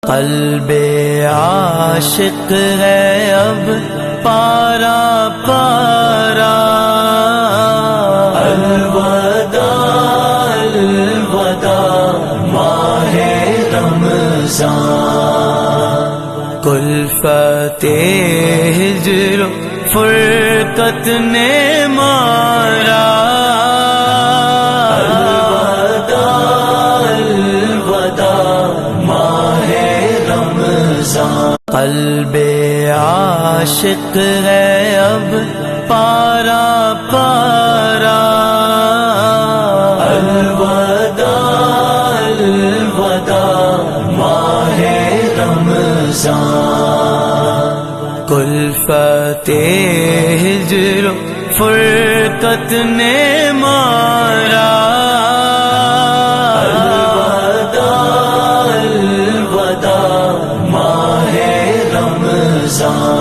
قلب عاشق ہے اب پارا پارا، الوداع الوداع ماہ رمضان، کلفت ہجر و فرقت نے مارا، الوداع الوداع ماہ رمضان، قلب عاشق ہے اب پارا پارا، الوداع الوداع ماہ رمضان، کلفت ہجر و فرقت نے مارا، الوداع الوداع ماہ رمضان۔